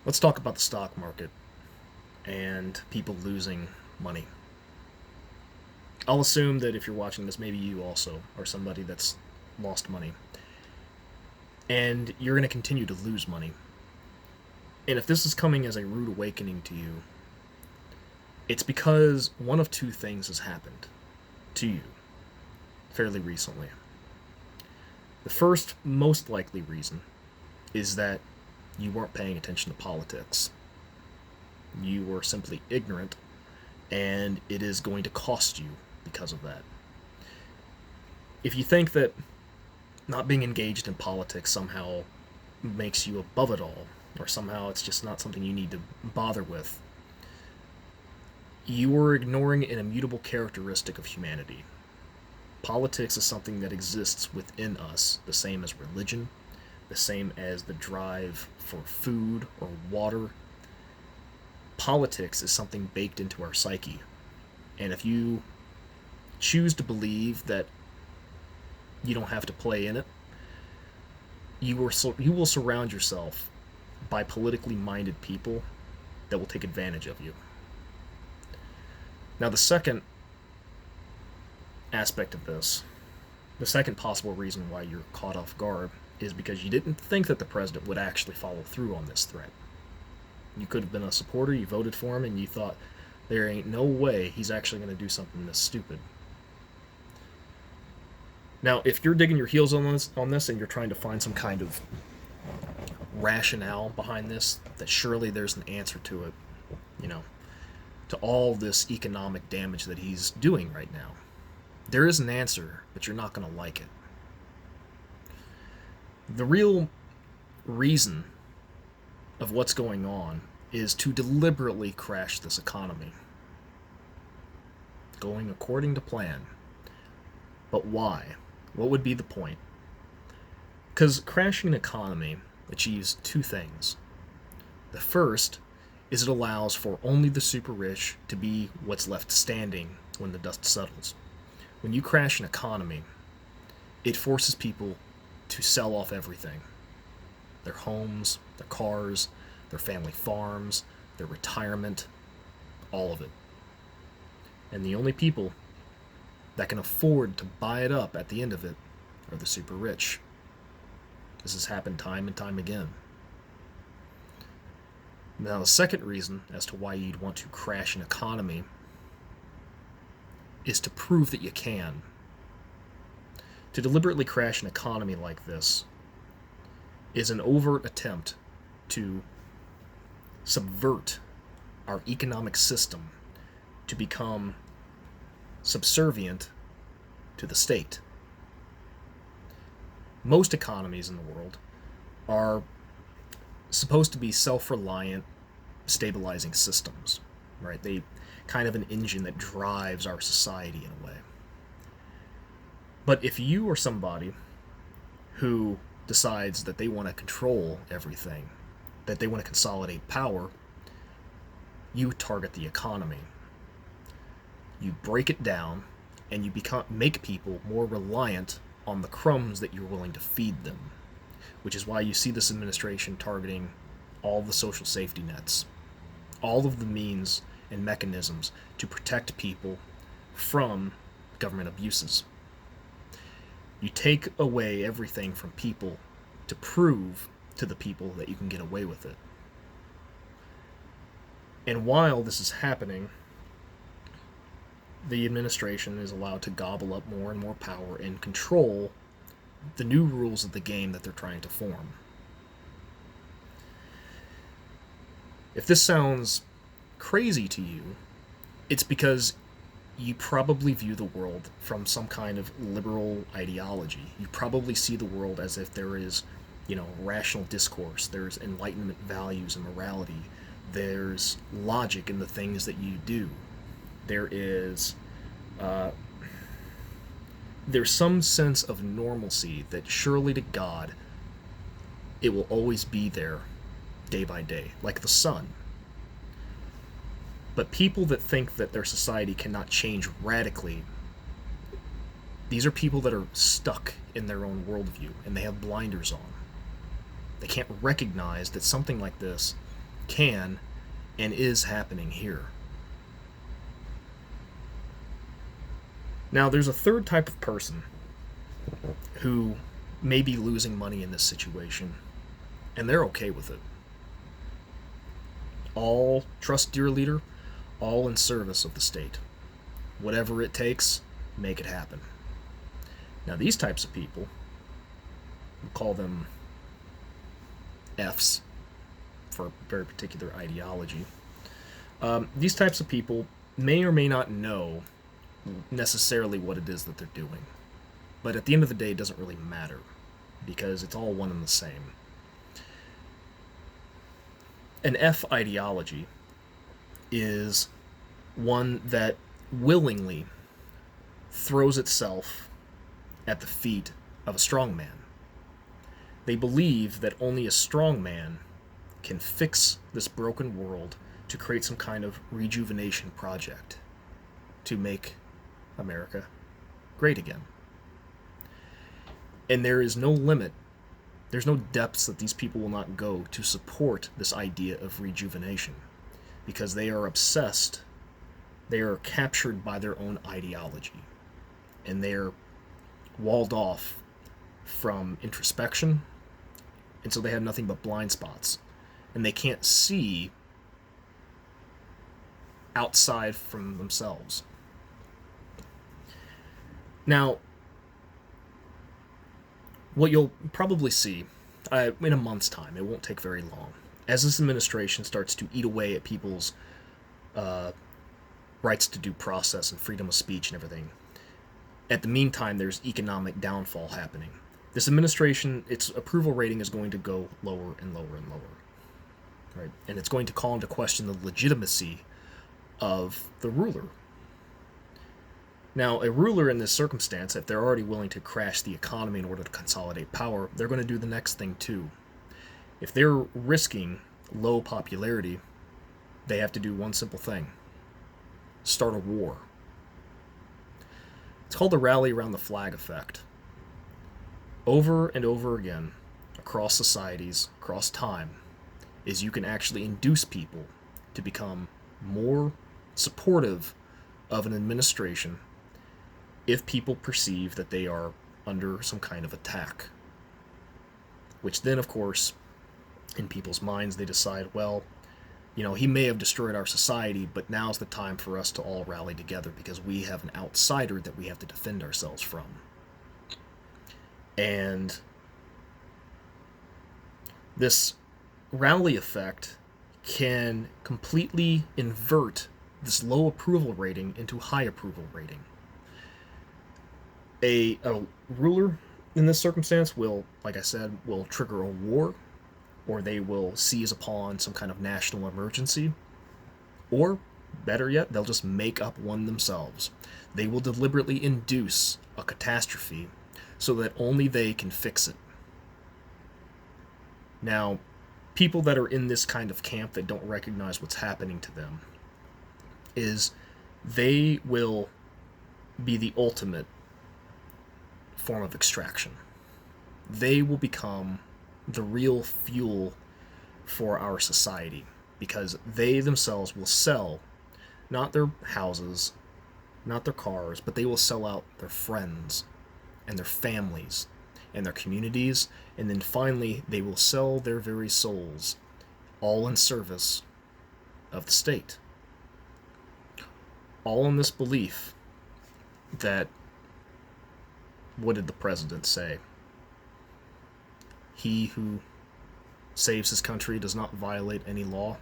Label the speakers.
Speaker 1: Let's talk about the stock market and people losing money. I'll assume that if you're watching this, maybe you also are somebody that's lost money. And you're going to continue to lose money. And if this is coming as a rude awakening to you, it's because one of two things has happened to you fairly recently. The first, most likely reason is that you weren't paying attention to politics. You were simply ignorant, and it is going to cost you because of that. If you think that not being engaged in politics somehow makes you above it all, or somehow it's just not something you need to bother with, you are ignoring an immutable characteristic of humanity. Politics is something that exists within us, the same as religion, the same as the drive for food or water. Politics is something baked into our psyche. And if you choose to believe that you don't have to play in it, you will surround yourself by politically minded people that will take advantage of you. Now, the second aspect of this, the second possible reason why you're caught off guard, is because you didn't think that the president would actually follow through on this threat. You could have been a supporter, you voted for him, and you thought, there ain't no way he's actually going to do something this stupid. Now, if you're digging your heels on this and you're trying to find some kind of rationale behind this, that surely there's an answer to it, you know, to all this economic damage that he's doing right now. There is an answer, but you're not going to like it. The real reason of what's going on is to deliberately crash this economy. Going according to plan. But why? What would be the point? Because crashing an economy achieves two things. The first is it allows for only the super rich to be what's left standing when the dust settles. When you crash an economy, it forces people to sell off everything. Their homes, their cars, their family farms, their retirement, all of it. And the only people that can afford to buy it up at the end of it are the super rich. This has happened time and time again. Now, the second reason as to why you'd want to crash an economy is to prove that you can. To deliberately crash an economy like this is an overt attempt to subvert our economic system to become subservient to the state. Most economies in the world are supposed to be self-reliant, stabilizing systems, right? They kind of an engine that drives our society in a way. But if you are somebody who decides that they want to control everything, that they want to consolidate power, you target the economy. You break it down, and you make people more reliant on the crumbs that you're willing to feed them, which is why you see this administration targeting all the social safety nets, all of the means and mechanisms to protect people from government abuses. You take away everything from people to prove to the people that you can get away with it. And while this is happening, the administration is allowed to gobble up more and more power and control the new rules of the game that they're trying to form. If this sounds crazy to you, it's because you probably view the world from some kind of liberal ideology. You probably see the world as if there is, rational discourse, there's enlightenment values and morality, there's logic in the things that you do. There's some sense of normalcy that surely to God it will always be there day by day, like the sun. But people that think that their society cannot change radically, these are people that are stuck in their own worldview and they have blinders on. They can't recognize that something like this can and is happening here. Now, there's a third type of person who may be losing money in this situation, and they're okay with it. All trust your leader, all in service of the state. Whatever it takes, make it happen. Now, these types of people, we'll call them Fs for a very particular ideology. These types of people may or may not know necessarily what it is that they're doing. But at the end of the day, it doesn't really matter, because it's all one and the same. An F ideology is one that willingly throws itself at the feet of a strong man. They believe that only a strong man can fix this broken world to create some kind of rejuvenation project to make America great again. And there is no limit, there's no depths that these people will not go to support this idea of rejuvenation, because they are obsessed, they are captured by their own ideology, and they're walled off from introspection, and so they have nothing but blind spots, and they can't see outside from themselves. Now, what you'll probably see in a month's time, it won't take very long, as this administration starts to eat away at people's rights to due process and freedom of speech and everything. At the meantime, there's economic downfall happening. This administration, its approval rating is going to go lower and lower and lower, right? And it's going to call into question the legitimacy of the ruler. Now, a ruler in this circumstance, if they're already willing to crash the economy in order to consolidate power, they're going to do the next thing too. If they're risking low popularity, they have to do one simple thing: start a war. It's called the rally around the flag effect. Over and over again, across societies, across time, is you can actually induce people to become more supportive of an administration if people perceive that they are under some kind of attack. Which then, of course, in people's minds, they decide, well, you know, he may have destroyed our society, but now's the time for us to all rally together because we have an outsider that we have to defend ourselves from. And this rally effect can completely invert this low approval rating into high approval rating. A ruler in this circumstance will, like I said, will trigger a war, or they will seize upon some kind of national emergency, or better yet, they'll just make up one themselves. They will deliberately induce a catastrophe so that only they can fix it. Now, people that are in this kind of camp that don't recognize what's happening to them is they will be the ultimate form of extraction. They will become the real fuel for our society, because they themselves will sell not their houses, not their cars, but they will sell out their friends and their families and their communities, and then finally they will sell their very souls, all in service of the state. All in this belief that, what did the president say? He who saves his country does not violate any law.